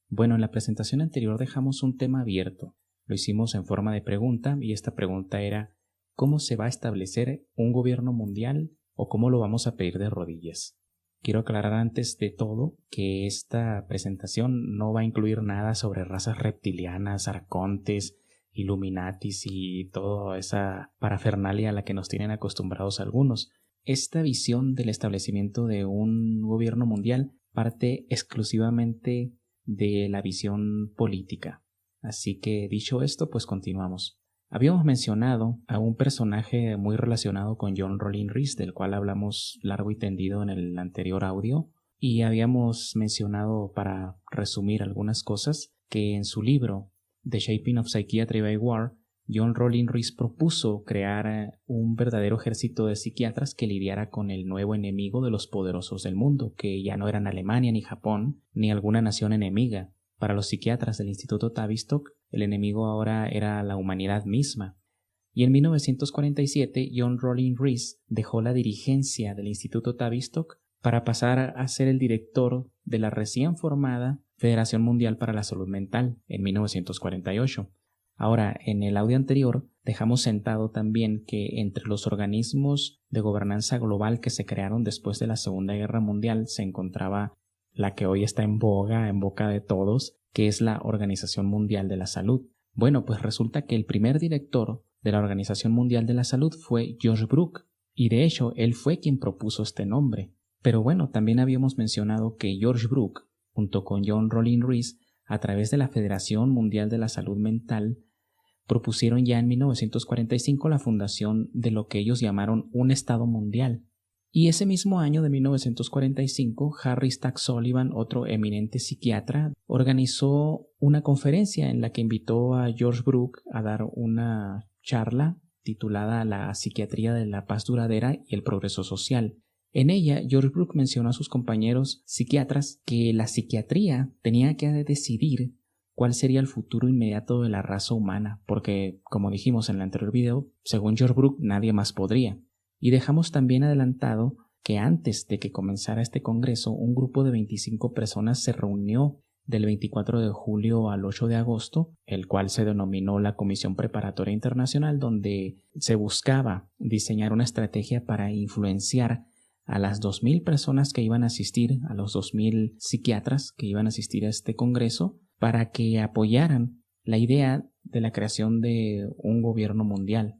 Bueno, en la presentación anterior dejamos un tema abierto. Lo hicimos en forma de pregunta y esta pregunta era ¿cómo se va a establecer un gobierno mundial o cómo lo vamos a pedir de rodillas? Quiero aclarar antes de todo que esta presentación no va a incluir nada sobre razas reptilianas, arcontes, Illuminatis y toda esa parafernalia a la que nos tienen acostumbrados algunos. Esta visión del establecimiento de un gobierno mundial parte exclusivamente de la visión política. Así que dicho esto, pues continuamos. Habíamos mencionado a un personaje muy relacionado con John Rollin Rees, del cual hablamos largo y tendido en el anterior audio, y habíamos mencionado, para resumir algunas cosas, que en su libro The Shaping of Psychiatry by War, John Rollin Rees propuso crear un verdadero ejército de psiquiatras que lidiara con el nuevo enemigo de los poderosos del mundo, que ya no eran Alemania ni Japón, ni alguna nación enemiga. Para los psiquiatras del Instituto Tavistock, el enemigo ahora era la humanidad misma. Y en 1947, John Rollin Rees dejó la dirigencia del Instituto Tavistock para pasar a ser el director de la recién formada Federación Mundial para la Salud Mental en 1948. Ahora, en el audio anterior dejamos sentado también que entre los organismos de gobernanza global que se crearon después de la Segunda Guerra Mundial se encontraba la que hoy está en boca de todos, que es la Organización Mundial de la Salud. Bueno, pues resulta que el primer director de la Organización Mundial de la Salud fue George Brook, y de hecho él fue quien propuso este nombre. Pero bueno, también habíamos mencionado que George Brook, junto con John Rollin Rees, a través de la Federación Mundial de la Salud Mental, propusieron ya en 1945 la fundación de lo que ellos llamaron un Estado Mundial. Y ese mismo año de 1945, Harry Stack Sullivan, otro eminente psiquiatra, organizó una conferencia en la que invitó a George Brook a dar una charla titulada La psiquiatría de la paz duradera y el progreso social. En ella, George Brook mencionó a sus compañeros psiquiatras que la psiquiatría tenía que decidir cuál sería el futuro inmediato de la raza humana, porque, como dijimos en el anterior video, según George Brook, nadie más podría. Y dejamos también adelantado que antes de que comenzara este congreso, un grupo de 25 personas se reunió del 24 de julio al 8 de agosto, el cual se denominó la Comisión Preparatoria Internacional, donde se buscaba diseñar una estrategia para influenciar a las 2.000 personas que iban a asistir, a los 2.000 psiquiatras que iban a asistir a este congreso, para que apoyaran la idea de la creación de un gobierno mundial.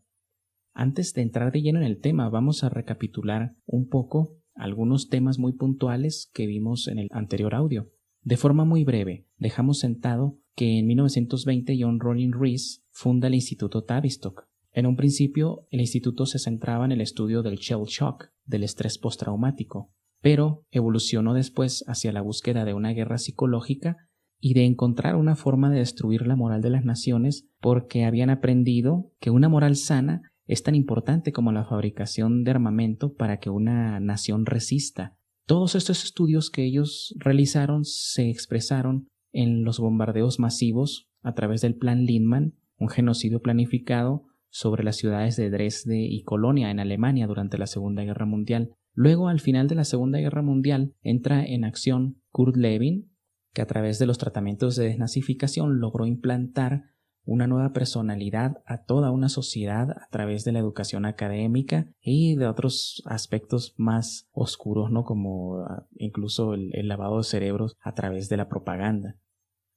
Antes de entrar de lleno en el tema, vamos a recapitular un poco algunos temas muy puntuales que vimos en el anterior audio. De forma muy breve, dejamos sentado que en 1920 John Rollin Rees funda el Instituto Tavistock. En un principio, el instituto se centraba en el estudio del shell shock, del estrés postraumático, pero evolucionó después hacia la búsqueda de una guerra psicológica y de encontrar una forma de destruir la moral de las naciones, porque habían aprendido que una moral sana es tan importante como la fabricación de armamento para que una nación resista. Todos estos estudios que ellos realizaron se expresaron en los bombardeos masivos a través del Plan Lindman, un genocidio planificado sobre las ciudades de Dresde y Colonia en Alemania durante la Segunda Guerra Mundial. Luego, al final de la Segunda Guerra Mundial, entra en acción Kurt Lewin, que a través de los tratamientos de desnazificación logró implantar una nueva personalidad a toda una sociedad a través de la educación académica y de otros aspectos más oscuros, ¿no? Como incluso el lavado de cerebros a través de la propaganda.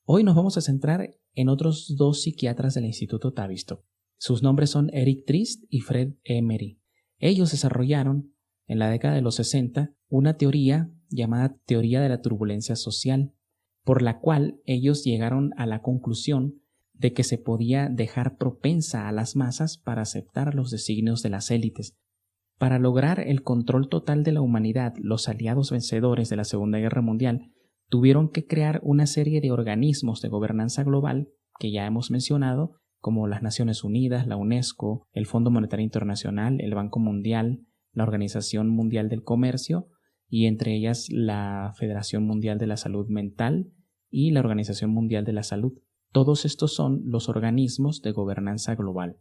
Hoy nos vamos a centrar en otros dos psiquiatras del Instituto Tavistock. Sus nombres son Eric Trist y Fred Emery. Ellos desarrollaron en la década de los 60 una teoría llamada teoría de la turbulencia social, por la cual ellos llegaron a la conclusión de que se podía dejar propensa a las masas para aceptar los designios de las élites. Para lograr el control total de la humanidad, los aliados vencedores de la Segunda Guerra Mundial tuvieron que crear una serie de organismos de gobernanza global que ya hemos mencionado, como las Naciones Unidas, la UNESCO, el Fondo Monetario Internacional, el Banco Mundial, la Organización Mundial del Comercio y entre ellas la Federación Mundial de la Salud Mental y la Organización Mundial de la Salud. Todos estos son los organismos de gobernanza global.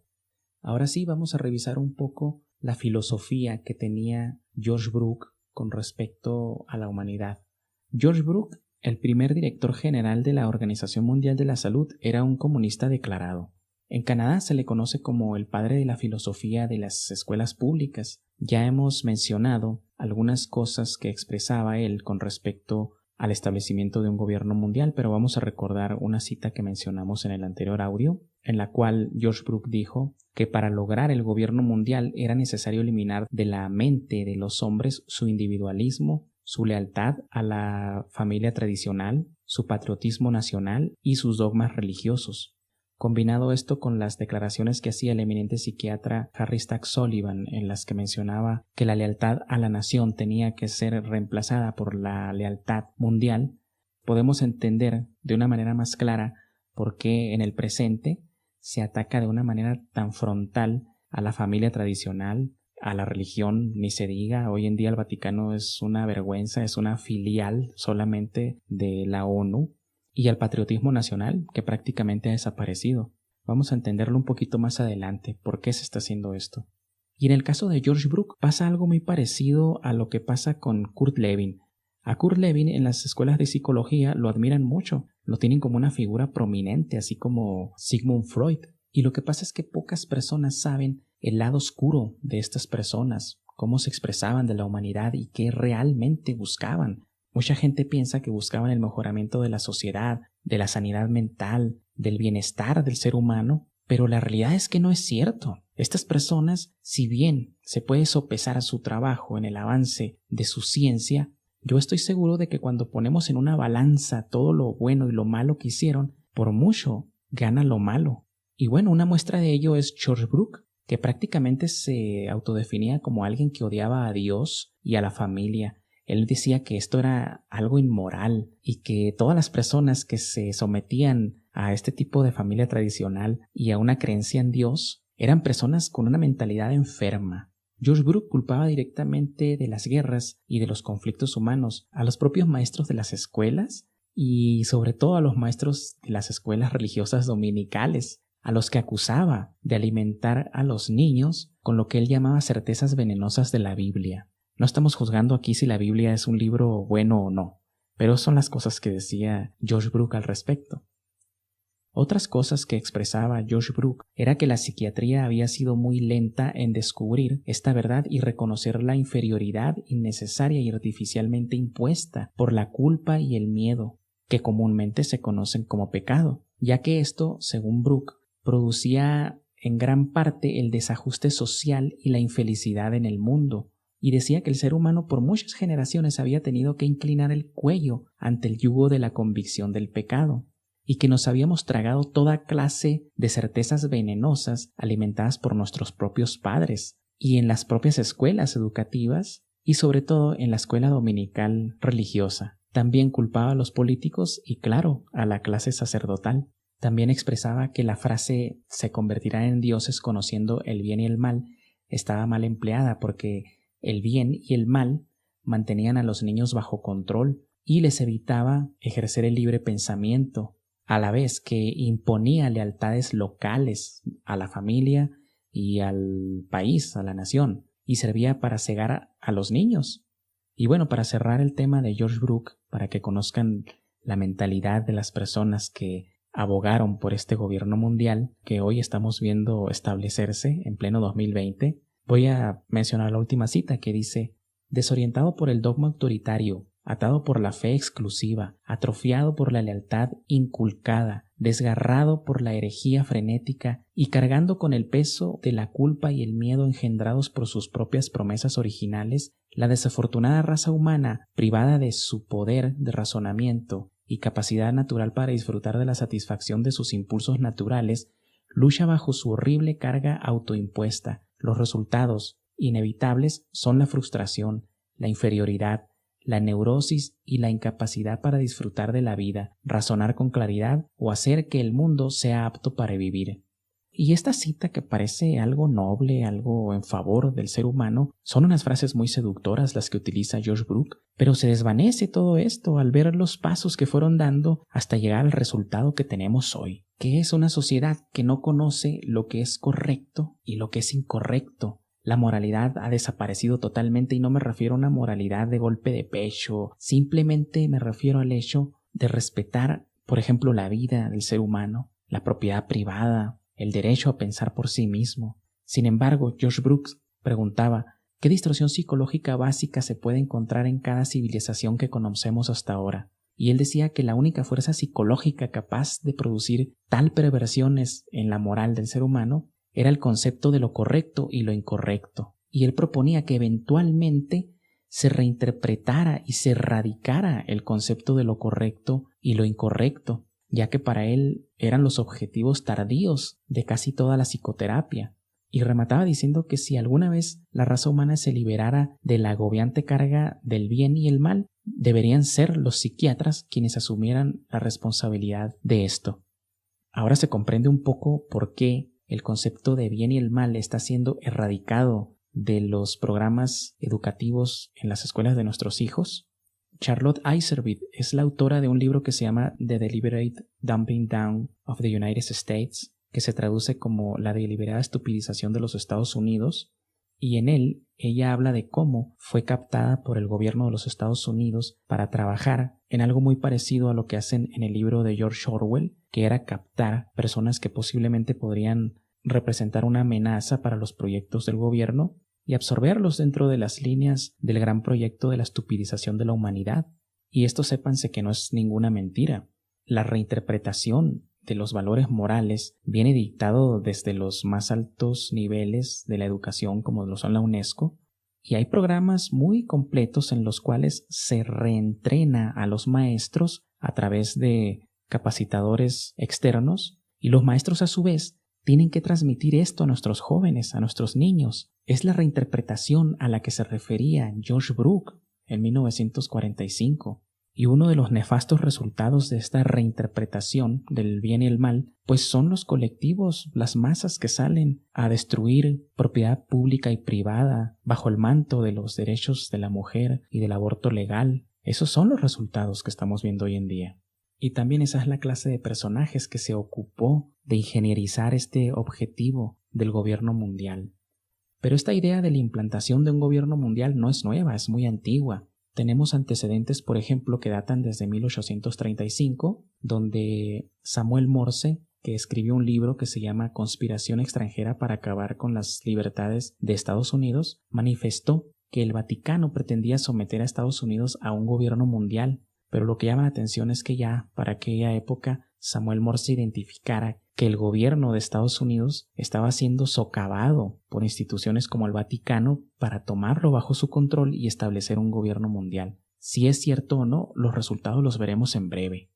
Ahora sí, vamos a revisar un poco la filosofía que tenía George Brook con respecto a la humanidad. George Brook El primer director general de la Organización Mundial de la Salud era un comunista declarado. En Canadá se le conoce como el padre de la filosofía de las escuelas públicas. Ya hemos mencionado algunas cosas que expresaba él con respecto al establecimiento de un gobierno mundial, pero vamos a recordar una cita que mencionamos en el anterior audio, en la cual George Brooke dijo que para lograr el gobierno mundial era necesario eliminar de la mente de los hombres su individualismo, su lealtad a la familia tradicional, su patriotismo nacional y sus dogmas religiosos. Combinado esto con las declaraciones que hacía el eminente psiquiatra Harry Stack Sullivan, en las que mencionaba que la lealtad a la nación tenía que ser reemplazada por la lealtad mundial, podemos entender de una manera más clara por qué en el presente se ataca de una manera tan frontal a la familia tradicional, a la religión, ni se diga. Hoy en día el Vaticano es una vergüenza, es una filial solamente de la ONU, y al patriotismo nacional, que prácticamente ha desaparecido. Vamos a entenderlo un poquito más adelante, por qué se está haciendo esto. Y en el caso de George Brooke pasa algo muy parecido a lo que pasa con Kurt Lewin. A Kurt Lewin en las escuelas de psicología lo admiran mucho, lo tienen como una figura prominente, así como Sigmund Freud. Y lo que pasa es que pocas personas saben el lado oscuro de estas personas, cómo se expresaban de la humanidad y qué realmente buscaban. Mucha gente piensa que buscaban el mejoramiento de la sociedad, de la sanidad mental, del bienestar del ser humano, pero la realidad es que no es cierto. Estas personas, si bien se puede sopesar a su trabajo en el avance de su ciencia, yo estoy seguro de que cuando ponemos en una balanza todo lo bueno y lo malo que hicieron, por mucho gana lo malo. Y bueno, una muestra de ello es George Brooke, que prácticamente se autodefinía como alguien que odiaba a Dios y a la familia. Él decía que esto era algo inmoral y que todas las personas que se sometían a este tipo de familia tradicional y a una creencia en Dios eran personas con una mentalidad enferma. George Brooke culpaba directamente de las guerras y de los conflictos humanos a los propios maestros de las escuelas y sobre todo a los maestros de las escuelas religiosas dominicales, a los que acusaba de alimentar a los niños con lo que él llamaba certezas venenosas de la Biblia. No estamos juzgando aquí si la Biblia es un libro bueno o no, pero son las cosas que decía George Brooke al respecto. Otras cosas que expresaba George Brooke era que la psiquiatría había sido muy lenta en descubrir esta verdad y reconocer la inferioridad innecesaria y artificialmente impuesta por la culpa y el miedo, que comúnmente se conocen como pecado, ya que esto, según Brooke, producía en gran parte el desajuste social y la infelicidad en el mundo, y decía que el ser humano por muchas generaciones había tenido que inclinar el cuello ante el yugo de la convicción del pecado, y que nos habíamos tragado toda clase de certezas venenosas alimentadas por nuestros propios padres, y en las propias escuelas educativas, y sobre todo en la escuela dominical religiosa. También culpaba a los políticos y, claro, a la clase sacerdotal. También expresaba que la frase «se convertirán en dioses conociendo el bien y el mal» estaba mal empleada porque el bien y el mal mantenían a los niños bajo control y les evitaba ejercer el libre pensamiento, a la vez que imponía lealtades locales a la familia y al país, a la nación, y servía para cegar a los niños. Y bueno, para cerrar el tema de George Brooke, para que conozcan la mentalidad de las personas que abogaron por este gobierno mundial que hoy estamos viendo establecerse en pleno 2020, voy a mencionar la última cita que dice: desorientado por el dogma autoritario, atado por la fe exclusiva, atrofiado por la lealtad inculcada, desgarrado por la herejía frenética y cargando con el peso de la culpa y el miedo engendrados por sus propias promesas originales, la desafortunada raza humana, privada de su poder de razonamiento y capacidad natural para disfrutar de la satisfacción de sus impulsos naturales, lucha bajo su horrible carga autoimpuesta. Los resultados inevitables son la frustración, la inferioridad, la neurosis y la incapacidad para disfrutar de la vida, razonar con claridad o hacer que el mundo sea apto para vivir. Y esta cita, que parece algo noble, algo en favor del ser humano, son unas frases muy seductoras las que utiliza George Brooke, pero se desvanece todo esto al ver los pasos que fueron dando hasta llegar al resultado que tenemos hoy, que es una sociedad que no conoce lo que es correcto y lo que es incorrecto, la moralidad ha desaparecido totalmente, y no me refiero a una moralidad de golpe de pecho, simplemente me refiero al hecho de respetar, por ejemplo, la vida del ser humano, la propiedad privada, el derecho a pensar por sí mismo. Sin embargo, George Brooks preguntaba, ¿qué distorsión psicológica básica se puede encontrar en cada civilización que conocemos hasta ahora? Y él decía que la única fuerza psicológica capaz de producir tal perversiones en la moral del ser humano era el concepto de lo correcto y lo incorrecto. Y él proponía que eventualmente se reinterpretara y se erradicara el concepto de lo correcto y lo incorrecto, ya que para él eran los objetivos tardíos de casi toda la psicoterapia. Y remataba diciendo que si alguna vez la raza humana se liberara de la agobiante carga del bien y el mal, deberían ser los psiquiatras quienes asumieran la responsabilidad de esto. Ahora se comprende un poco por qué el concepto de bien y el mal está siendo erradicado de los programas educativos en las escuelas de nuestros hijos. Charlotte Iserbyt es la autora de un libro que se llama The Deliberate Dumbing Down of the United States, que se traduce como La deliberada estupidización de los Estados Unidos, y en él ella habla de cómo fue captada por el gobierno de los Estados Unidos para trabajar en algo muy parecido a lo que hacen en el libro de George Orwell, que era captar personas que posiblemente podrían representar una amenaza para los proyectos del gobierno y absorberlos dentro de las líneas del gran proyecto de la estupidización de la humanidad. Y esto sépanse que no es ninguna mentira. La reinterpretación de los valores morales viene dictado desde los más altos niveles de la educación, como lo son la UNESCO, y hay programas muy completos en los cuales se reentrena a los maestros a través de capacitadores externos, y los maestros a su vez tienen que transmitir esto a nuestros jóvenes, a nuestros niños. Es la reinterpretación a la que se refería George Brooks en 1945. Y uno de los nefastos resultados de esta reinterpretación del bien y el mal, pues son los colectivos, las masas que salen a destruir propiedad pública y privada bajo el manto de los derechos de la mujer y del aborto legal. Esos son los resultados que estamos viendo hoy en día. Y también esa es la clase de personajes que se ocupó de ingenierizar este objetivo del gobierno mundial. Pero esta idea de la implantación de un gobierno mundial no es nueva, es muy antigua. Tenemos antecedentes, por ejemplo, que datan desde 1835, donde Samuel Morse, que escribió un libro que se llama Conspiración extranjera para acabar con las libertades de Estados Unidos, manifestó que el Vaticano pretendía someter a Estados Unidos a un gobierno mundial, pero lo que llama la atención es que ya para aquella época Samuel Morse identificara que el gobierno de Estados Unidos estaba siendo socavado por instituciones como el Vaticano para tomarlo bajo su control y establecer un gobierno mundial. Si es cierto o no, los resultados los veremos en breve.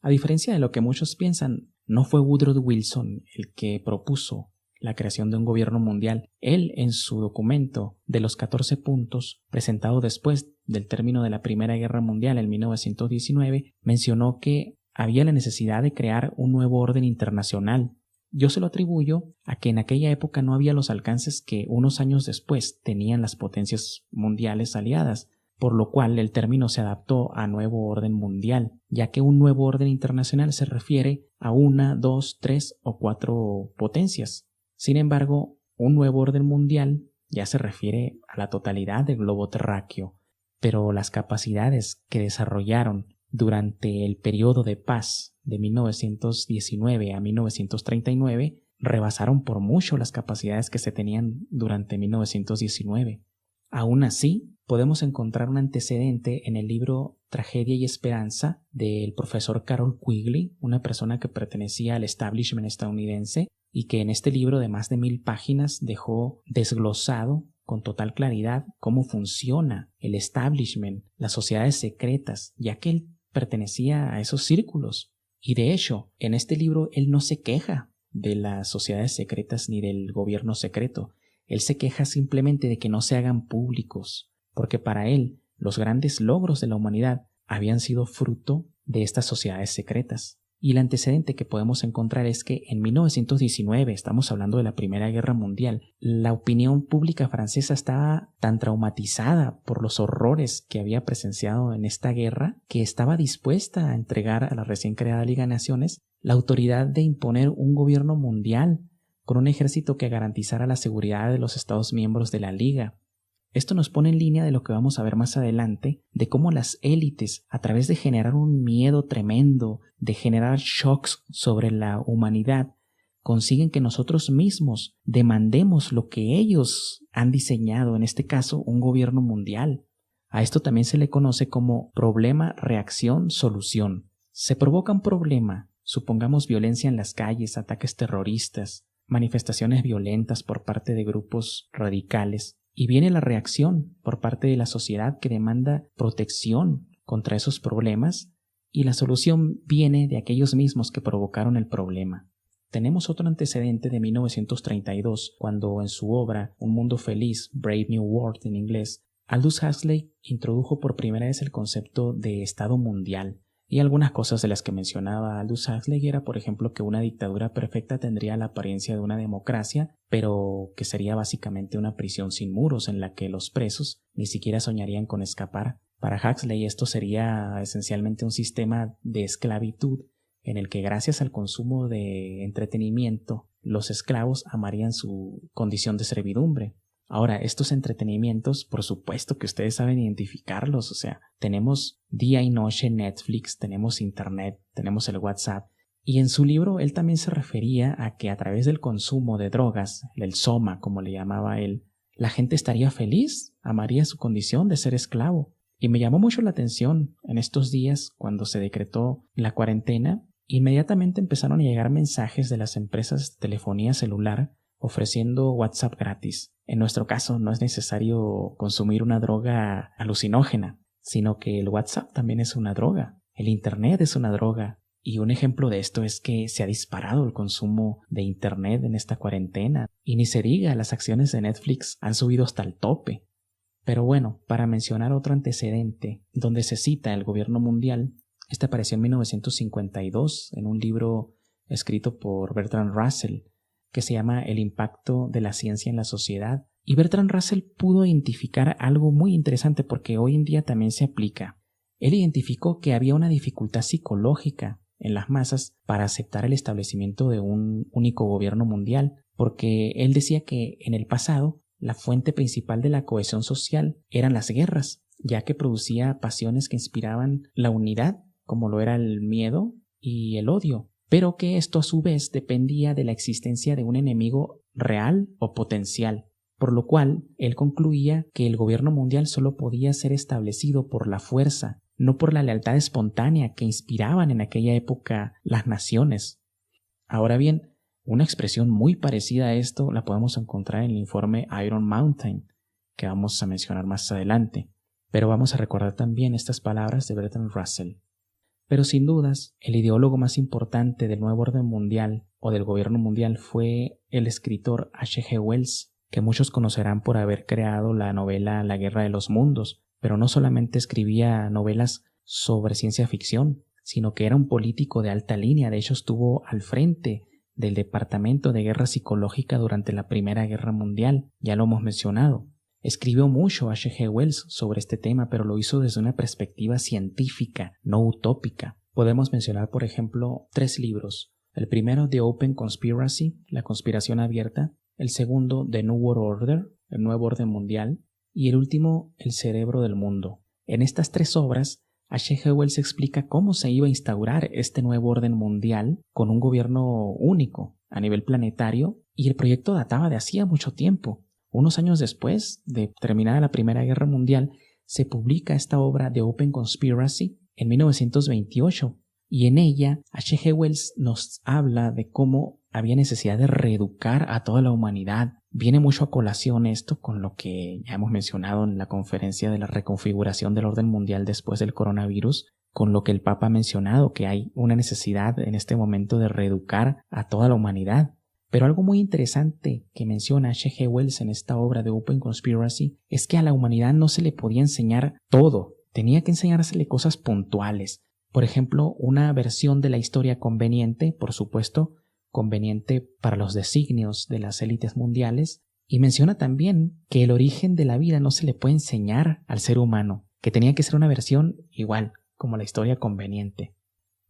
A diferencia de lo que muchos piensan, no fue Woodrow Wilson el que propuso la creación de un gobierno mundial. Él, en su documento de los 14 puntos, presentado después del término de la Primera Guerra Mundial en 1919, mencionó que había la necesidad de crear un nuevo orden internacional. Yo se lo atribuyo a que en aquella época no había los alcances que unos años después tenían las potencias mundiales aliadas, por lo cual el término se adaptó a nuevo orden mundial, ya que un nuevo orden internacional se refiere a 1, 2, 3 o 4 potencias. Sin embargo, un nuevo orden mundial ya se refiere a la totalidad del globo terráqueo, pero las capacidades que desarrollaron durante el periodo de paz de 1919 a 1939 rebasaron por mucho las capacidades que se tenían durante 1919. Aún así, podemos encontrar un antecedente en el libro Tragedia y Esperanza del profesor Carroll Quigley, una persona que pertenecía al establishment estadounidense y que en este libro de más de 1000 páginas dejó desglosado con total claridad cómo funciona el establishment, las sociedades secretas, ya que él pertenecía a esos círculos. Y de hecho, en este libro él no se queja de las sociedades secretas ni del gobierno secreto. Él se queja simplemente de que no se hagan públicos, porque para él los grandes logros de la humanidad habían sido fruto de estas sociedades secretas. Y el antecedente que podemos encontrar es que en 1919, estamos hablando de la Primera Guerra Mundial, la opinión pública francesa estaba tan traumatizada por los horrores que había presenciado en esta guerra que estaba dispuesta a entregar a la recién creada Liga de Naciones la autoridad de imponer un gobierno mundial con un ejército que garantizara la seguridad de los Estados miembros de la Liga. Esto nos pone en línea de lo que vamos a ver más adelante, de cómo las élites, a través de generar un miedo tremendo, de generar shocks sobre la humanidad, consiguen que nosotros mismos demandemos lo que ellos han diseñado, en este caso, un gobierno mundial. A esto también se le conoce como problema, reacción, solución. Se provoca un problema, supongamos violencia en las calles, ataques terroristas, manifestaciones violentas por parte de grupos radicales, y viene la reacción por parte de la sociedad que demanda protección contra esos problemas, y la solución viene de aquellos mismos que provocaron el problema. Tenemos otro antecedente de 1932, cuando en su obra Un Mundo Feliz, Brave New World en inglés, Aldous Huxley introdujo por primera vez el concepto de Estado mundial. Y algunas cosas de las que mencionaba Aldous Huxley era, por ejemplo, que una dictadura perfecta tendría la apariencia de una democracia, pero que sería básicamente una prisión sin muros en la que los presos ni siquiera soñarían con escapar. Para Huxley esto sería esencialmente un sistema de esclavitud en el que gracias al consumo de entretenimiento los esclavos amarían su condición de servidumbre. Ahora, estos entretenimientos, por supuesto que ustedes saben identificarlos, o sea, tenemos día y noche Netflix, tenemos Internet, tenemos el WhatsApp, y en su libro él también se refería a que a través del consumo de drogas, el soma, como le llamaba él, la gente estaría feliz, amaría su condición de ser esclavo. Y me llamó mucho la atención en estos días, cuando se decretó la cuarentena, inmediatamente empezaron a llegar mensajes de las empresas de telefonía celular ofreciendo WhatsApp gratis. En nuestro caso no es necesario consumir una droga alucinógena, sino que el WhatsApp también es una droga, el Internet es una droga. Y un ejemplo de esto es que se ha disparado el consumo de Internet en esta cuarentena. Y ni se diga, las acciones de Netflix han subido hasta el tope. Pero bueno, para mencionar otro antecedente donde se cita el gobierno mundial, este apareció en 1952 en un libro escrito por Bertrand Russell, que se llama El impacto de la ciencia en la sociedad. Y Bertrand Russell pudo identificar algo muy interesante porque hoy en día también se aplica. Él identificó que había una dificultad psicológica en las masas para aceptar el establecimiento de un único gobierno mundial, porque él decía que en el pasado la fuente principal de la cohesión social eran las guerras, ya que producía pasiones que inspiraban la unidad, como lo era el miedo y el odio, pero que esto a su vez dependía de la existencia de un enemigo real o potencial, por lo cual él concluía que el gobierno mundial solo podía ser establecido por la fuerza, no por la lealtad espontánea que inspiraban en aquella época las naciones. Ahora bien, una expresión muy parecida a esto la podemos encontrar en el informe Iron Mountain, que vamos a mencionar más adelante, pero vamos a recordar también estas palabras de Bertrand Russell. Pero sin dudas, el ideólogo más importante del nuevo orden mundial o del gobierno mundial fue el escritor H.G. Wells, que muchos conocerán por haber creado la novela La Guerra de los Mundos, pero no solamente escribía novelas sobre ciencia ficción, sino que era un político de alta línea. De hecho, estuvo al frente del Departamento de Guerra Psicológica durante la Primera Guerra Mundial, ya lo hemos mencionado. Escribió mucho H.G. Wells sobre este tema, pero lo hizo desde una perspectiva científica, no utópica. Podemos mencionar, por ejemplo, 3 libros. El primero, The Open Conspiracy, La conspiración abierta. El segundo, The New World Order, el nuevo orden mundial. Y el último, El cerebro del mundo. En estas 3 obras, H.G. Wells explica cómo se iba a instaurar este nuevo orden mundial con un gobierno único a nivel planetario, y el proyecto databa de hacía mucho tiempo. Unos años después de terminada la Primera Guerra Mundial, se publica esta obra de Open Conspiracy en 1928, y en ella H.G. Wells nos habla de cómo había necesidad de reeducar a toda la humanidad. Viene mucho a colación esto con lo que ya hemos mencionado en la conferencia de la reconfiguración del orden mundial después del coronavirus, con lo que el Papa ha mencionado, que hay una necesidad en este momento de reeducar a toda la humanidad. Pero algo muy interesante que menciona H.G. Wells en esta obra de Open Conspiracy es que a la humanidad no se le podía enseñar todo, tenía que enseñársele cosas puntuales. Por ejemplo, una versión de la historia conveniente, por supuesto, conveniente para los designios de las élites mundiales, y menciona también que el origen de la vida no se le puede enseñar al ser humano, que tenía que ser una versión igual como la historia conveniente.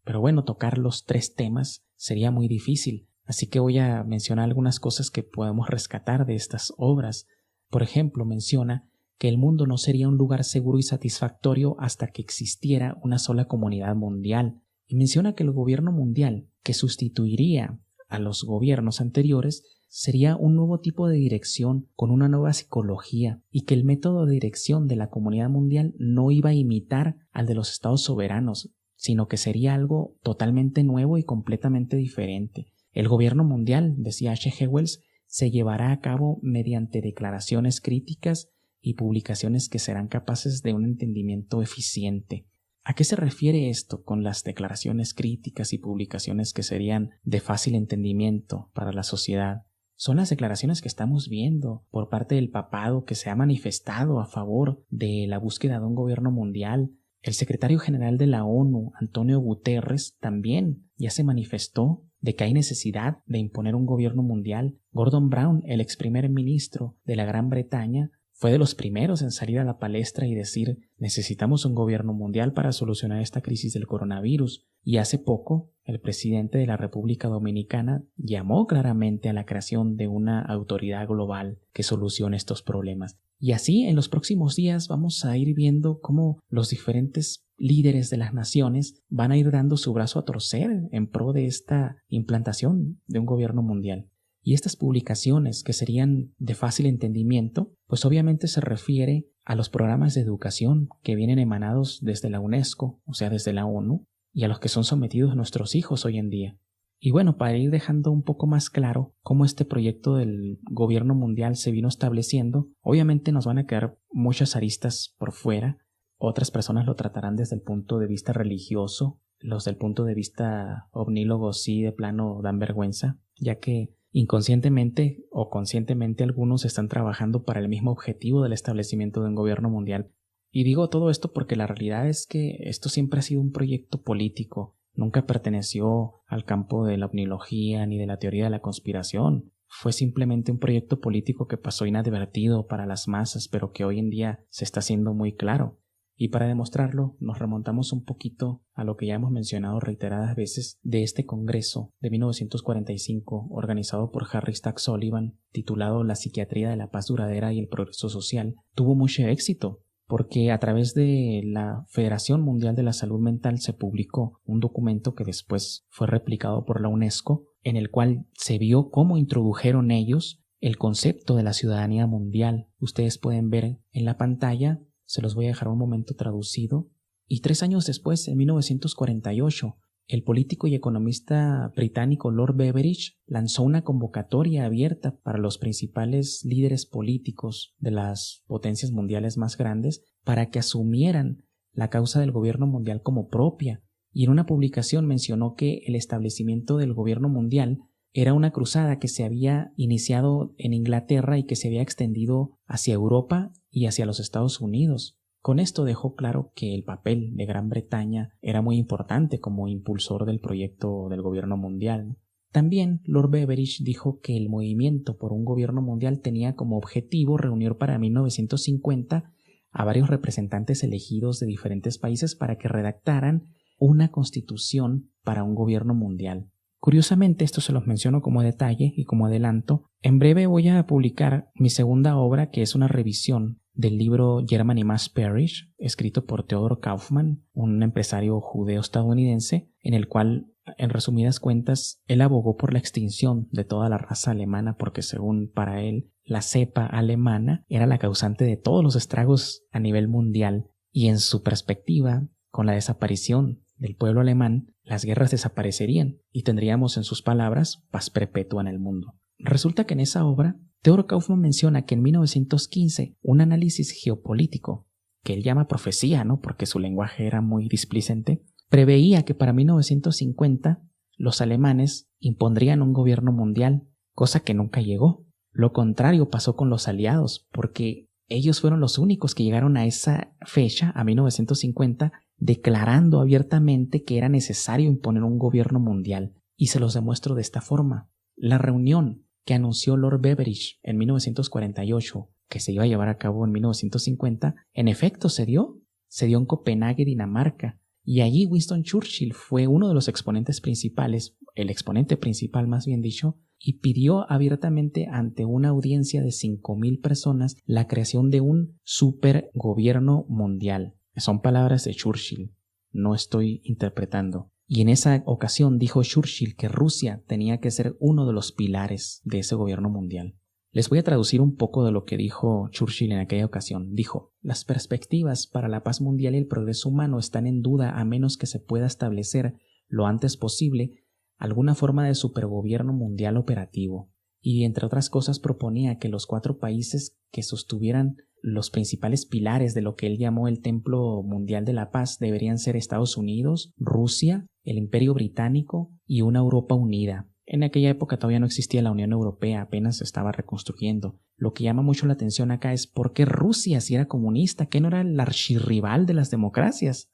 Pero bueno, tocar los 3 temas sería muy difícil. Así que voy a mencionar algunas cosas que podemos rescatar de estas obras. Por ejemplo, menciona que el mundo no sería un lugar seguro y satisfactorio hasta que existiera una sola comunidad mundial. Y menciona que el gobierno mundial, que sustituiría a los gobiernos anteriores, sería un nuevo tipo de dirección con una nueva psicología, y que el método de dirección de la comunidad mundial no iba a imitar al de los estados soberanos, sino que sería algo totalmente nuevo y completamente diferente. El gobierno mundial, decía H.G. Wells, se llevará a cabo mediante declaraciones críticas y publicaciones que serán capaces de un entendimiento eficiente. ¿A qué se refiere esto con las declaraciones críticas y publicaciones que serían de fácil entendimiento para la sociedad? Son las declaraciones que estamos viendo por parte del papado, que se ha manifestado a favor de la búsqueda de un gobierno mundial. El secretario general de la ONU, Antonio Guterres, también ya se manifestó de que hay necesidad de imponer un gobierno mundial. Gordon Brown, el ex primer ministro de la Gran Bretaña, fue de los primeros en salir a la palestra y decir: necesitamos un gobierno mundial para solucionar esta crisis del coronavirus. Y hace poco, el presidente de la República Dominicana llamó claramente a la creación de una autoridad global que solucione estos problemas. Y así, en los próximos días vamos a ir viendo cómo los diferentes líderes de las naciones van a ir dando su brazo a torcer en pro de esta implantación de un gobierno mundial. Y estas publicaciones, que serían de fácil entendimiento, pues obviamente se refiere a los programas de educación que vienen emanados desde la UNESCO, o sea, desde la ONU, y a los que son sometidos nuestros hijos hoy en día. Y bueno, para ir dejando un poco más claro cómo este proyecto del gobierno mundial se vino estableciendo, obviamente nos van a quedar muchas aristas por fuera. Otras personas lo tratarán desde el punto de vista religioso, los del punto de vista ovnílogos sí de plano dan vergüenza, ya que inconscientemente o conscientemente algunos están trabajando para el mismo objetivo del establecimiento de un gobierno mundial. Y digo todo esto porque la realidad es que esto siempre ha sido un proyecto político, nunca perteneció al campo de la ovnilogía ni de la teoría de la conspiración. Fue simplemente un proyecto político que pasó inadvertido para las masas, pero que hoy en día se está haciendo muy claro. Y para demostrarlo, nos remontamos un poquito a lo que ya hemos mencionado reiteradas veces de este congreso de 1945, organizado por Harry Stack Sullivan, titulado La psiquiatría de la paz duradera y el progreso social. Tuvo mucho éxito, porque a través de la Federación Mundial de la Salud Mental se publicó un documento que después fue replicado por la UNESCO, en el cual se vio cómo introdujeron ellos el concepto de la ciudadanía mundial. Ustedes pueden ver en la pantalla, se los voy a dejar un momento traducido. Y 3 años después, en 1948, el político y economista británico Lord Beveridge lanzó una convocatoria abierta para los principales líderes políticos de las potencias mundiales más grandes para que asumieran la causa del gobierno mundial como propia. Y en una publicación mencionó que el establecimiento del gobierno mundial era una cruzada que se había iniciado en Inglaterra y que se había extendido hacia Europa y hacia los Estados Unidos. Con esto dejó claro que el papel de Gran Bretaña era muy importante como impulsor del proyecto del gobierno mundial. También Lord Beveridge dijo que el movimiento por un gobierno mundial tenía como objetivo reunir para 1950 a varios representantes elegidos de diferentes países para que redactaran una constitución para un gobierno mundial. Curiosamente, esto se los menciono como detalle y como adelanto. En breve voy a publicar mi segunda obra, que es una revisión del libro Germany Must Perish, escrito por Theodor Kaufmann, un empresario judeo estadounidense, en el cual, en resumidas cuentas, él abogó por la extinción de toda la raza alemana porque, según para él, la cepa alemana era la causante de todos los estragos a nivel mundial, y en su perspectiva, con la desaparición del pueblo alemán, las guerras desaparecerían y tendríamos, en sus palabras, paz perpetua en el mundo. Resulta que en esa obra, Theodor Kaufmann menciona que en 1915 un análisis geopolítico, que él llama profecía, ¿no?, porque su lenguaje era muy displicente, preveía que para 1950 los alemanes impondrían un gobierno mundial, cosa que nunca llegó. Lo contrario pasó con los aliados, porque ellos fueron los únicos que llegaron a esa fecha, a 1950, declarando abiertamente que era necesario imponer un gobierno mundial. Y se los demuestro de esta forma. La reunión que anunció Lord Beveridge en 1948, que se iba a llevar a cabo en 1950, en efecto se dio en Copenhague, Dinamarca, Y allí Winston Churchill fue uno de los exponentes principales, el exponente principal más bien dicho, y pidió abiertamente ante una audiencia de 5,000 personas la creación de un supergobierno mundial. Son palabras de Churchill, no estoy interpretando. Y en esa ocasión dijo Churchill que Rusia tenía que ser uno de los pilares de ese gobierno mundial. Les voy a traducir un poco de lo que dijo Churchill en aquella ocasión. Dijo: las perspectivas para la paz mundial y el progreso humano están en duda a menos que se pueda establecer lo antes posible alguna forma de supergobierno mundial operativo. Y entre otras cosas proponía que los 4 países que sostuvieran los principales pilares de lo que él llamó el Templo Mundial de la Paz deberían ser Estados Unidos, Rusia, el Imperio Británico y una Europa unida. En aquella época todavía no existía la Unión Europea, apenas se estaba reconstruyendo. Lo que llama mucho la atención acá es por qué Rusia, si era comunista, que no era el archirrival de las democracias.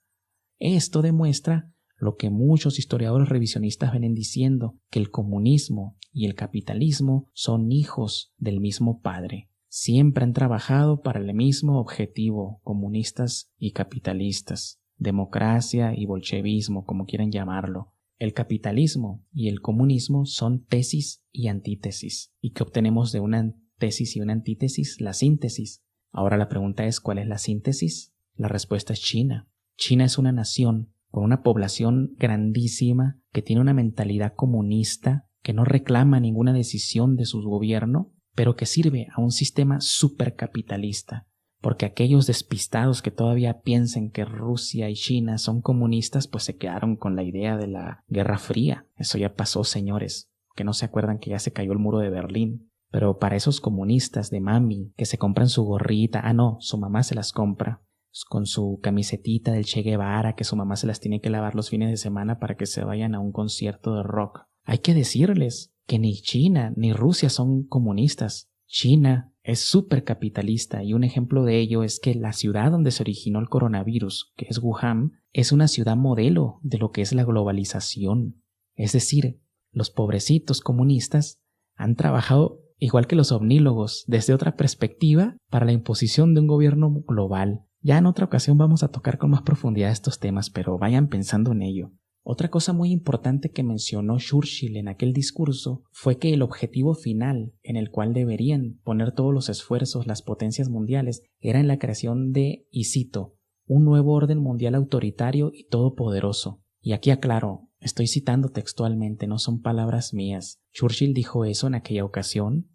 Esto demuestra lo que muchos historiadores revisionistas vienen diciendo, que el comunismo y el capitalismo son hijos del mismo padre. Siempre han trabajado para el mismo objetivo, comunistas y capitalistas, democracia y bolchevismo, como quieran llamarlo. El capitalismo y el comunismo son tesis y antítesis. ¿Y qué obtenemos de una tesis y una antítesis? La síntesis. Ahora la pregunta es, ¿cuál es la síntesis? La respuesta es China. China es una nación con una población grandísima que tiene una mentalidad comunista, que no reclama ninguna decisión de su gobierno, pero que sirve a un sistema supercapitalista. Porque aquellos despistados que todavía piensen que Rusia y China son comunistas, pues se quedaron con la idea de la Guerra Fría. Eso ya pasó, señores, que no se acuerdan que ya se cayó el muro de Berlín. Pero para esos comunistas de mami que se compran su gorrita, no, su mamá se las compra, con su camisetita del Che Guevara, que su mamá se las tiene que lavar los fines de semana para que se vayan a un concierto de rock. Hay que decirles que ni China ni Rusia son comunistas. China es supercapitalista y un ejemplo de ello es que la ciudad donde se originó el coronavirus, que es Wuhan, es una ciudad modelo de lo que es la globalización. Es decir, los pobrecitos comunistas han trabajado igual que los omnílogos desde otra perspectiva para la imposición de un gobierno global. Ya en otra ocasión vamos a tocar con más profundidad estos temas, pero vayan pensando en ello. Otra cosa muy importante que mencionó Churchill en aquel discurso fue que el objetivo final en el cual deberían poner todos los esfuerzos las potencias mundiales era en la creación de, y cito, un nuevo orden mundial autoritario y todopoderoso. Y aquí aclaro, estoy citando textualmente, no son palabras mías. Churchill dijo eso en aquella ocasión.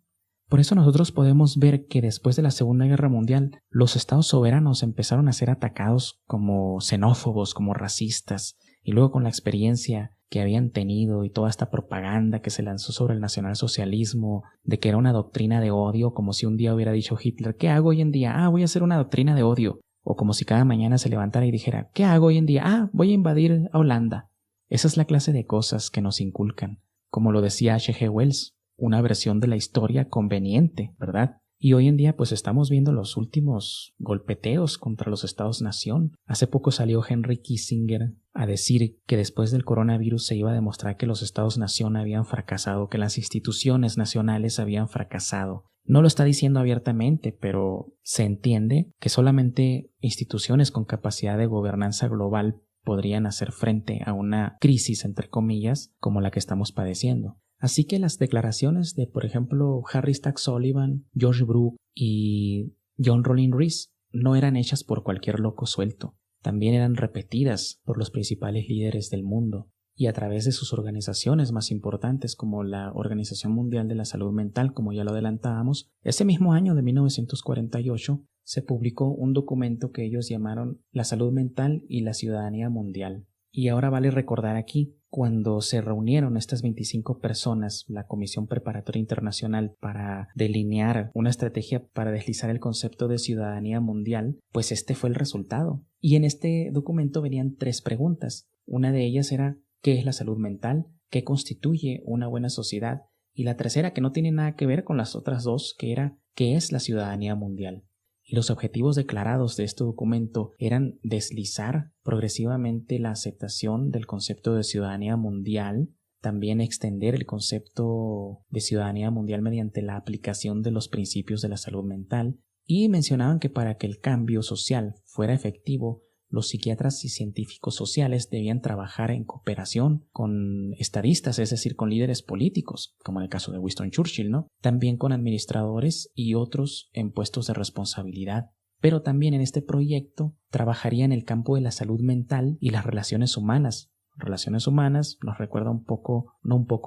Por eso nosotros podemos ver que después de la Segunda Guerra Mundial, los estados soberanos empezaron a ser atacados como xenófobos, como racistas, y luego con la experiencia que habían tenido y toda esta propaganda que se lanzó sobre el nacionalsocialismo, de que era una doctrina de odio, como si un día hubiera dicho Hitler, ¿qué hago hoy en día? Voy a hacer una doctrina de odio. O como si cada mañana se levantara y dijera, ¿qué hago hoy en día? Voy a invadir a Holanda. Esa es la clase de cosas que nos inculcan. Como lo decía H.G. Wells, una versión de la historia conveniente, ¿verdad? Y hoy en día pues estamos viendo los últimos golpeteos contra los estados-nación. Hace poco salió Henry Kissinger a decir que después del coronavirus se iba a demostrar que los estados-nación habían fracasado, que las instituciones nacionales habían fracasado. No lo está diciendo abiertamente, pero se entiende que solamente instituciones con capacidad de gobernanza global podrían hacer frente a una crisis, entre comillas, como la que estamos padeciendo. Así que las declaraciones de, por ejemplo, Harry Stack Sullivan, George Brooke y John Rollin Rees no eran hechas por cualquier loco suelto. También eran repetidas por los principales líderes del mundo y a través de sus organizaciones más importantes como la Organización Mundial de la Salud Mental, como ya lo adelantábamos. Ese mismo año de 1948 se publicó un documento que ellos llamaron La Salud Mental y la Ciudadanía Mundial. Y ahora vale recordar aquí, cuando se reunieron estas 25 personas, la Comisión Preparatoria Internacional, para delinear una estrategia para deslizar el concepto de ciudadanía mundial, pues este fue el resultado. Y en este documento venían 3 preguntas. Una de ellas era, ¿qué es la salud mental? ¿Qué constituye una buena sociedad? Y la tercera, que no tiene nada que ver con las otras 2, que era, ¿qué es la ciudadanía mundial? Y los objetivos declarados de este documento eran deslizar progresivamente la aceptación del concepto de ciudadanía mundial, también extender el concepto de ciudadanía mundial mediante la aplicación de los principios de la salud mental, y mencionaban que para que el cambio social fuera efectivo los psiquiatras y científicos sociales debían trabajar en cooperación con estadistas, es decir, con líderes políticos, como en el caso de Winston Churchill, ¿no? También con administradores y otros en puestos de responsabilidad. Pero también en este proyecto trabajaría en el campo de la salud mental y las relaciones humanas. Relaciones humanas nos recuerda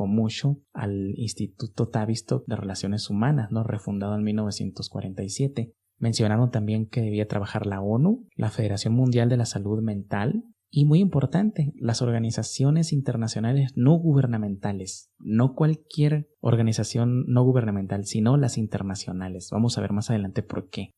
mucho al Instituto Tavistock de Relaciones Humanas, ¿no? Refundado en 1947. Mencionaron también que debía trabajar la ONU, la Federación Mundial de la Salud Mental y, muy importante, las organizaciones internacionales no gubernamentales. No cualquier organización no gubernamental, sino las internacionales. Vamos a ver más adelante por qué.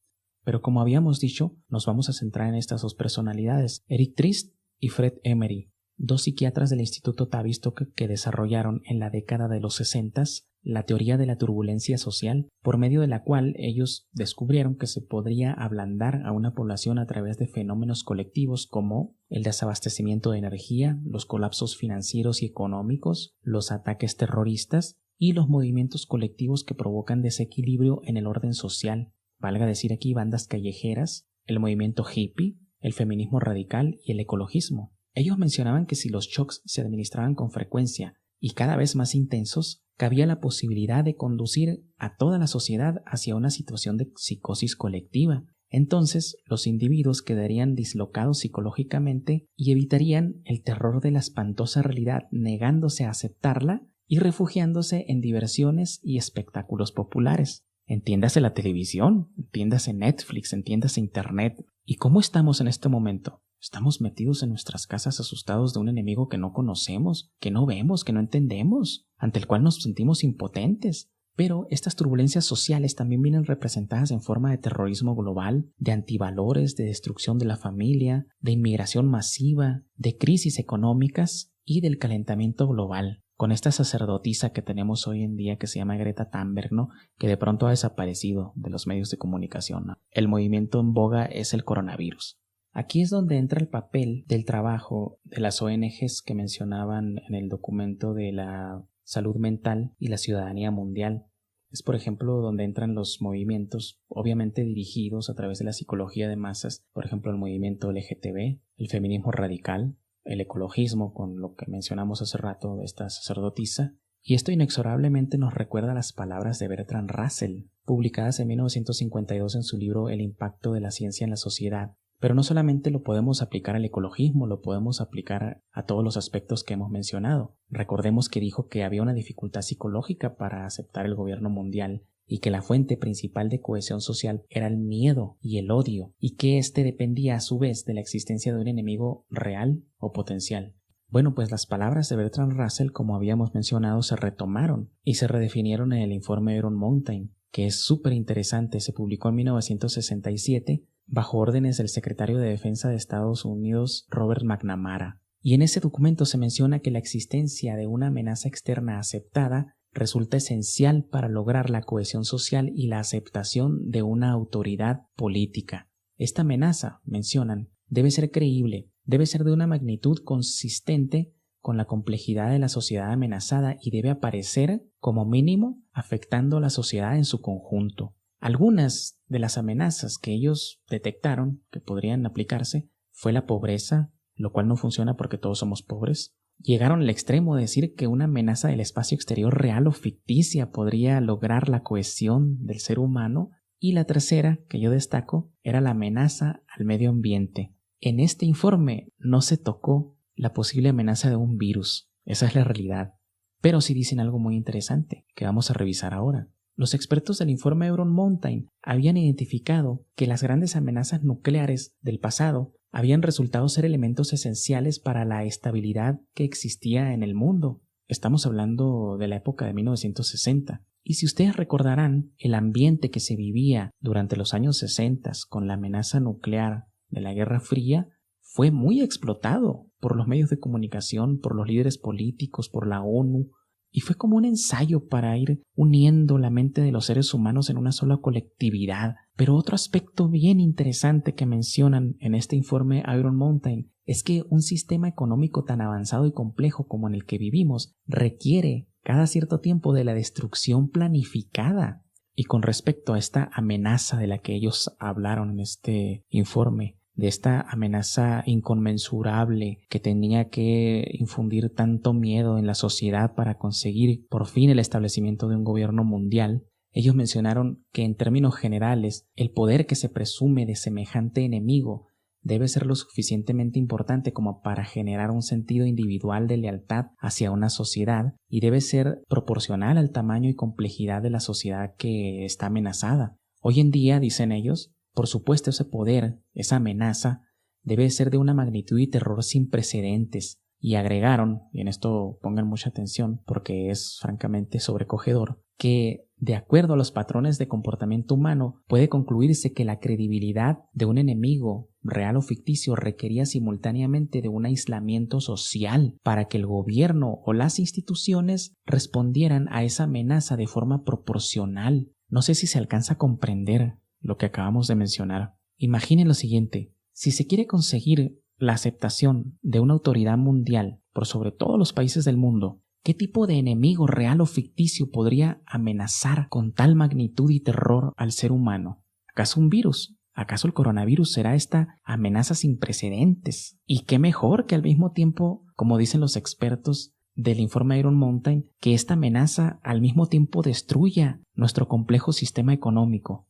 Pero como habíamos dicho, nos vamos a centrar en estas dos personalidades, Eric Trist y Fred Emery, dos psiquiatras del Instituto Tavistock que desarrollaron en la década de los 60 la teoría de la turbulencia social, por medio de la cual ellos descubrieron que se podría ablandar a una población a través de fenómenos colectivos como el desabastecimiento de energía, los colapsos financieros y económicos, los ataques terroristas y los movimientos colectivos que provocan desequilibrio en el orden social. Valga decir aquí bandas callejeras, el movimiento hippie, el feminismo radical y el ecologismo. Ellos mencionaban que si los shocks se administraban con frecuencia y cada vez más intensos, cabía la posibilidad de conducir a toda la sociedad hacia una situación de psicosis colectiva. Entonces, los individuos quedarían dislocados psicológicamente y evitarían el terror de la espantosa realidad, negándose a aceptarla y refugiándose en diversiones y espectáculos populares. Entiéndase la televisión, entiéndase Netflix, entiéndase Internet. ¿Y cómo estamos en este momento? Estamos metidos en nuestras casas asustados de un enemigo que no conocemos, que no vemos, que no entendemos, ante el cual nos sentimos impotentes. Pero estas turbulencias sociales también vienen representadas en forma de terrorismo global, de antivalores, de destrucción de la familia, de inmigración masiva, de crisis económicas y del calentamiento global. Con esta sacerdotisa que tenemos hoy en día que se llama Greta Thunberg, ¿no? Que de pronto ha desaparecido de los medios de comunicación, ¿no? El movimiento en boga es el coronavirus. Aquí es donde entra el papel del trabajo de las ONGs que mencionaban en el documento de la salud mental y la ciudadanía mundial. Es, por ejemplo, donde entran los movimientos, obviamente dirigidos a través de la psicología de masas, por ejemplo, el movimiento LGTB, el feminismo radical, el ecologismo, con lo que mencionamos hace rato de esta sacerdotisa. Y esto inexorablemente nos recuerda las palabras de Bertrand Russell, publicadas en 1952 en su libro El impacto de la ciencia en la sociedad. Pero no solamente lo podemos aplicar al ecologismo, lo podemos aplicar a todos los aspectos que hemos mencionado. Recordemos que dijo que había una dificultad psicológica para aceptar el gobierno mundial y que la fuente principal de cohesión social era el miedo y el odio, y que éste dependía a su vez de la existencia de un enemigo real o potencial. Bueno, pues las palabras de Bertrand Russell, como habíamos mencionado, se retomaron y se redefinieron en el informe Iron Mountain, que es súper interesante. Se publicó en 1967 bajo órdenes del secretario de Defensa de Estados Unidos, Robert McNamara. Y en ese documento se menciona que la existencia de una amenaza externa aceptada resulta esencial para lograr la cohesión social y la aceptación de una autoridad política. Esta amenaza, mencionan, debe ser creíble, debe ser de una magnitud consistente con la complejidad de la sociedad amenazada y debe aparecer, como mínimo, afectando a la sociedad en su conjunto. Algunas de las amenazas que ellos detectaron que podrían aplicarse fue la pobreza, lo cual no funciona porque todos somos pobres. Llegaron al extremo de decir que una amenaza del espacio exterior real o ficticia podría lograr la cohesión del ser humano. Y la tercera, que yo destaco, era la amenaza al medio ambiente. En este informe no se tocó la posible amenaza de un virus, esa es la realidad. Pero sí dicen algo muy interesante, que vamos a revisar ahora. Los expertos del informe Iron Mountain habían identificado que las grandes amenazas nucleares del pasado habían resultado ser elementos esenciales para la estabilidad que existía en el mundo. Estamos hablando de la época de 1960. Y si ustedes recordarán, el ambiente que se vivía durante los años 60 con la amenaza nuclear de la Guerra Fría fue muy explotado por los medios de comunicación, por los líderes políticos, por la ONU, y fue como un ensayo para ir uniendo la mente de los seres humanos en una sola colectividad. Pero otro aspecto bien interesante que mencionan en este informe Iron Mountain es que un sistema económico tan avanzado y complejo como en el que vivimos requiere cada cierto tiempo de la destrucción planificada. Y con respecto a esta amenaza de la que ellos hablaron en este informe, de esta amenaza inconmensurable que tenía que infundir tanto miedo en la sociedad para conseguir por fin el establecimiento de un gobierno mundial, ellos mencionaron que en términos generales el poder que se presume de semejante enemigo debe ser lo suficientemente importante como para generar un sentido individual de lealtad hacia una sociedad y debe ser proporcional al tamaño y complejidad de la sociedad que está amenazada. Hoy en día, dicen ellos, por supuesto ese poder, esa amenaza, debe ser de una magnitud y terror sin precedentes. Y agregaron, y en esto pongan mucha atención porque es francamente sobrecogedor, que de acuerdo a los patrones de comportamiento humano puede concluirse que la credibilidad de un enemigo, real o ficticio, requería simultáneamente de un aislamiento social para que el gobierno o las instituciones respondieran a esa amenaza de forma proporcional. No sé si se alcanza a comprender lo que acabamos de mencionar. Imaginen lo siguiente: si se quiere conseguir la aceptación de una autoridad mundial por sobre todos los países del mundo, ¿qué tipo de enemigo real o ficticio podría amenazar con tal magnitud y terror al ser humano? ¿Acaso un virus? ¿Acaso el coronavirus será esta amenaza sin precedentes? Y qué mejor que al mismo tiempo, como dicen los expertos del informe Iron Mountain, que esta amenaza al mismo tiempo destruya nuestro complejo sistema económico.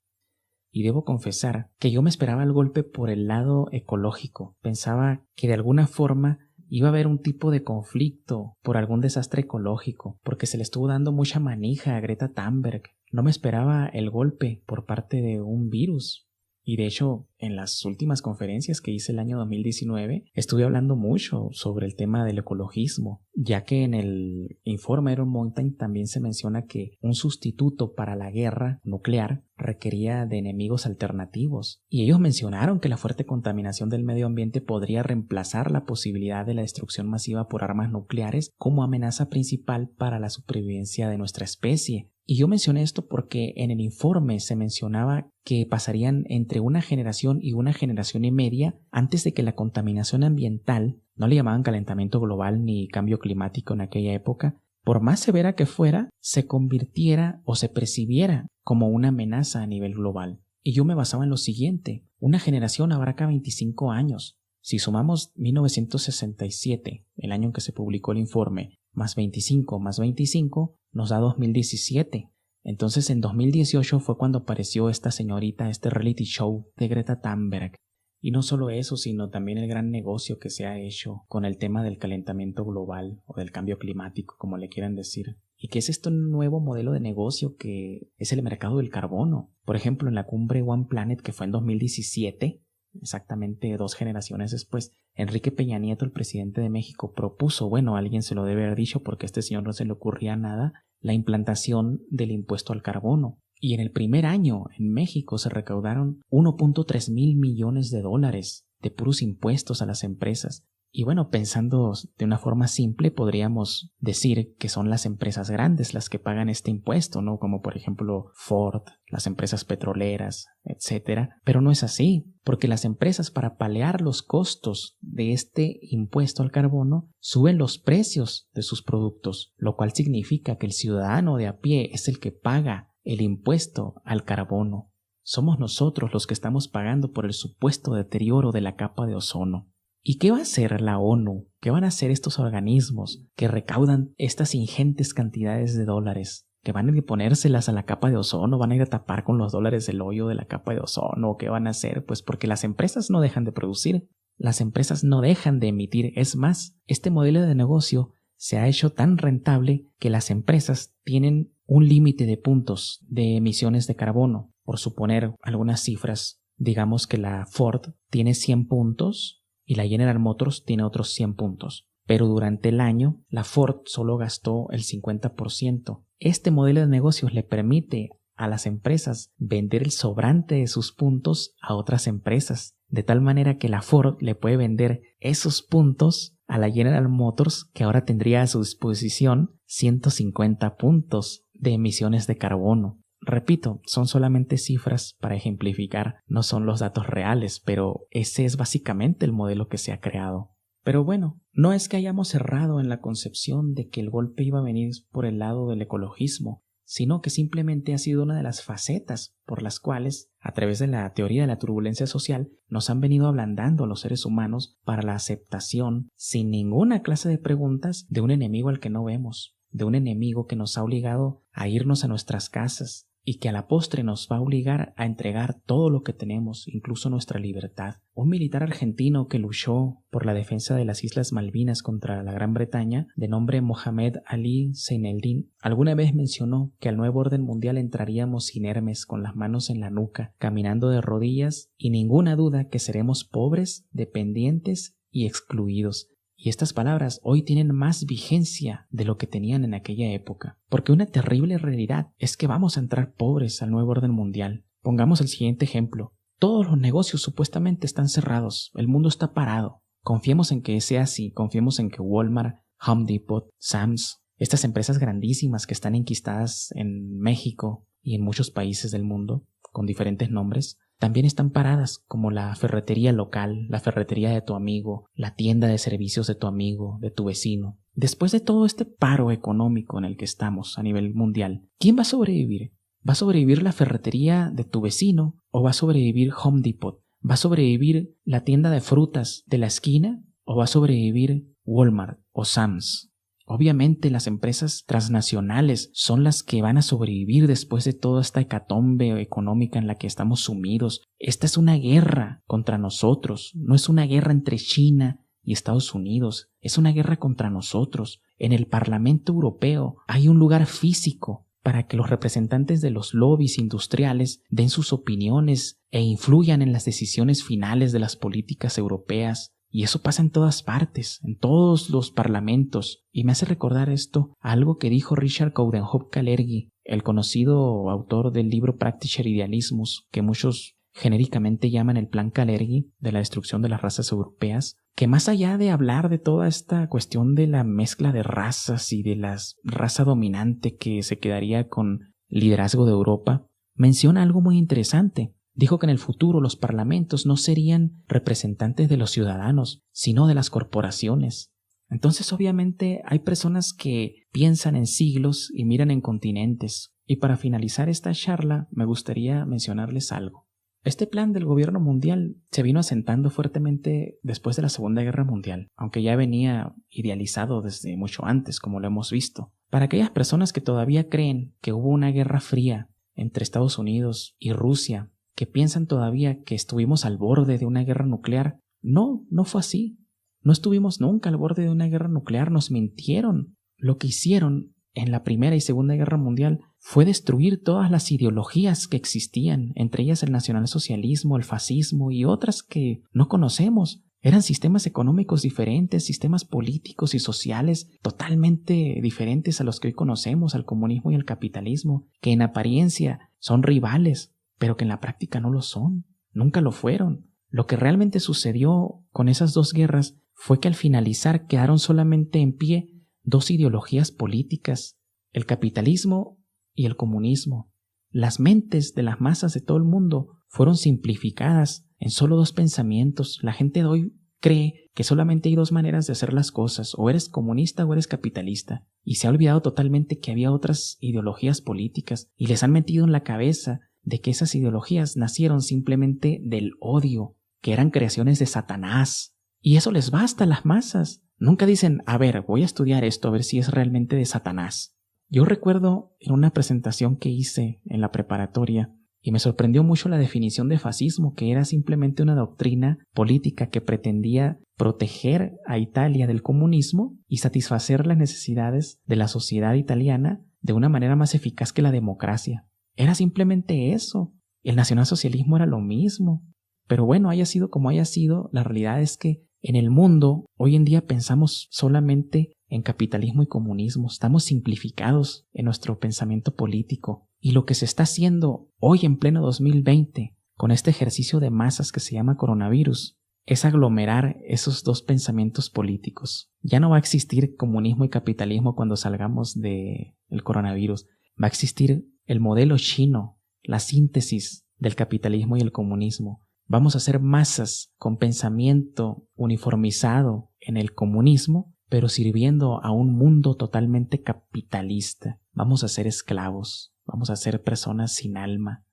Y debo confesar que yo me esperaba el golpe por el lado ecológico. Pensaba que de alguna forma iba a haber un tipo de conflicto por algún desastre ecológico, porque se le estuvo dando mucha manija a Greta Thunberg. No me esperaba el golpe por parte de un virus. Y de hecho, en las últimas conferencias que hice el año 2019, estuve hablando mucho sobre el tema del ecologismo, ya que en el informe Iron Mountain también se menciona que un sustituto para la guerra nuclear requería de enemigos alternativos. Y ellos mencionaron que la fuerte contaminación del medio ambiente podría reemplazar la posibilidad de la destrucción masiva por armas nucleares como amenaza principal para la supervivencia de nuestra especie. Y yo mencioné esto porque en el informe se mencionaba que pasarían entre una generación y una generación y media antes de que la contaminación ambiental, no le llamaban calentamiento global ni cambio climático en aquella época, por más severa que fuera, se convirtiera o se percibiera como una amenaza a nivel global. Y yo me basaba en lo siguiente: una generación abarca 25 años. Si sumamos 1967, el año en que se publicó el informe, más 25 más 25, nos da 2017. Entonces en 2018 fue cuando apareció esta señorita, este reality show de Greta Thunberg. Y no solo eso, sino también el gran negocio que se ha hecho con el tema del calentamiento global o del cambio climático, como le quieran decir. ¿Y qué es esto? Un nuevo modelo de negocio que es el mercado del carbono. Por ejemplo, en la cumbre One Planet, que fue en 2017, exactamente 2 generaciones después, Enrique Peña Nieto, el presidente de México, propuso, bueno, alguien se lo debe haber dicho porque a este señor no se le ocurría nada, la implantación del impuesto al carbono. Y en el primer año en México se recaudaron 1.3 mil millones de dólares de puros impuestos a las empresas. Y bueno, pensando de una forma simple, podríamos decir que son las empresas grandes las que pagan este impuesto, ¿no? Como por ejemplo Ford, las empresas petroleras, etcétera. Pero no es así, porque las empresas, para paliar los costos de este impuesto al carbono, suben los precios de sus productos, lo cual significa que el ciudadano de a pie es el que paga el impuesto al carbono. Somos nosotros los que estamos pagando por el supuesto deterioro de la capa de ozono. ¿Y qué va a hacer la ONU? ¿Qué van a hacer estos organismos que recaudan estas ingentes cantidades de dólares? ¿Que van a ir a ponérselas a la capa de ozono? ¿Van a ir a tapar con los dólares el hoyo de la capa de ozono? ¿Qué van a hacer? Pues porque las empresas no dejan de producir, las empresas no dejan de emitir. Es más, este modelo de negocio se ha hecho tan rentable que las empresas tienen un límite de puntos de emisiones de carbono. Por suponer algunas cifras, digamos que la Ford tiene 100 puntos y la General Motors tiene otros 100 puntos. Pero durante el año, la Ford solo gastó el 50%. Este modelo de negocios le permite a las empresas vender el sobrante de sus puntos a otras empresas, de tal manera que la Ford le puede vender esos puntos a la General Motors, que ahora tendría a su disposición 150 puntos de emisiones de carbono. Repito, son solamente cifras para ejemplificar, no son los datos reales, pero ese es básicamente el modelo que se ha creado. Pero bueno, no es que hayamos errado en la concepción de que el golpe iba a venir por el lado del ecologismo, sino que simplemente ha sido una de las facetas por las cuales, a través de la teoría de la turbulencia social, nos han venido ablandando a los seres humanos para la aceptación, sin ninguna clase de preguntas, de un enemigo al que no vemos, de un enemigo que nos ha obligado a irnos a nuestras casas y que a la postre nos va a obligar a entregar todo lo que tenemos, incluso nuestra libertad. Un militar argentino que luchó por la defensa de las Islas Malvinas contra la Gran Bretaña, de nombre Mohamed Ali Zeineldin, alguna vez mencionó que al nuevo orden mundial entraríamos inermes, con las manos en la nuca, caminando de rodillas, y ninguna duda que seremos pobres, dependientes y excluidos. Y estas palabras hoy tienen más vigencia de lo que tenían en aquella época, porque una terrible realidad es que vamos a entrar pobres al nuevo orden mundial. Pongamos el siguiente ejemplo. Todos los negocios supuestamente están cerrados, el mundo está parado. Confiemos en que sea así, confiemos en que Walmart, Home Depot, Sam's, estas empresas grandísimas que están enquistadas en México y en muchos países del mundo, con diferentes nombres, también están paradas, como la ferretería local, la ferretería de tu amigo, la tienda de servicios de tu amigo, de tu vecino. Después de todo este paro económico en el que estamos a nivel mundial, ¿quién va a sobrevivir? ¿Va a sobrevivir la ferretería de tu vecino o va a sobrevivir Home Depot? ¿Va a sobrevivir la tienda de frutas de la esquina o va a sobrevivir Walmart o Sam's? Obviamente las empresas transnacionales son las que van a sobrevivir después de toda esta hecatombe económica en la que estamos sumidos. Esta es una guerra contra nosotros, no es una guerra entre China y Estados Unidos, es una guerra contra nosotros. En el Parlamento Europeo hay un lugar físico para que los representantes de los lobbies industriales den sus opiniones e influyan en las decisiones finales de las políticas europeas. Y eso pasa en todas partes, en todos los parlamentos. Y me hace recordar esto a algo que dijo Richard Coudenhove-Kalergi, el conocido autor del libro Praktischer Idealismus, que muchos genéricamente llaman el Plan Kalergi de la destrucción de las razas europeas, que más allá de hablar de toda esta cuestión de la mezcla de razas y de la raza dominante que se quedaría con liderazgo de Europa, menciona algo muy interesante. Dijo que en el futuro los parlamentos no serían representantes de los ciudadanos, sino de las corporaciones. Entonces, obviamente, hay personas que piensan en siglos y miran en continentes. Y para finalizar esta charla, me gustaría mencionarles algo. Este plan del gobierno mundial se vino asentando fuertemente después de la Segunda Guerra Mundial, aunque ya venía idealizado desde mucho antes, como lo hemos visto. Para aquellas personas que todavía creen que hubo una guerra fría entre Estados Unidos y Rusia, que piensan todavía que estuvimos al borde de una guerra nuclear, no fue así. No estuvimos nunca al borde de una guerra nuclear, nos mintieron. Lo que hicieron en la Primera y Segunda Guerra Mundial fue destruir todas las ideologías que existían, entre ellas el nacionalsocialismo, el fascismo y otras que no conocemos. Eran sistemas económicos diferentes, sistemas políticos y sociales totalmente diferentes a los que hoy conocemos, al comunismo y al capitalismo, que en apariencia son rivales, pero que en la práctica no lo son, nunca lo fueron. Lo que realmente sucedió con esas dos guerras fue que al finalizar quedaron solamente en pie dos ideologías políticas, el capitalismo y el comunismo. Las mentes de las masas de todo el mundo fueron simplificadas en solo dos pensamientos. La gente de hoy cree que solamente hay dos maneras de hacer las cosas, o eres comunista o eres capitalista, y se ha olvidado totalmente que había otras ideologías políticas y les han metido en la cabeza de que esas ideologías nacieron simplemente del odio, que eran creaciones de Satanás. Y eso les basta a las masas. Nunca dicen, a ver, voy a estudiar esto, a ver si es realmente de Satanás. Yo recuerdo en una presentación que hice en la preparatoria, y me sorprendió mucho la definición de fascismo, que era simplemente una doctrina política que pretendía proteger a Italia del comunismo y satisfacer las necesidades de la sociedad italiana de una manera más eficaz que la democracia. Era simplemente eso. El nacionalsocialismo era lo mismo. Pero bueno, haya sido como haya sido, la realidad es que en el mundo hoy en día pensamos solamente en capitalismo y comunismo. Estamos simplificados en nuestro pensamiento político. Y lo que se está haciendo hoy en pleno 2020 con este ejercicio de masas que se llama coronavirus es aglomerar esos dos pensamientos políticos. Ya no va a existir comunismo y capitalismo cuando salgamos del coronavirus. Va a existir el modelo chino, la síntesis del capitalismo y el comunismo. Vamos a hacer masas con pensamiento uniformizado en el comunismo pero sirviendo a un mundo totalmente capitalista. Vamos a ser esclavos, vamos a ser personas sin alma.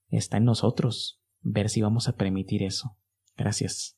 Está en nosotros ver si vamos a permitir eso. Gracias.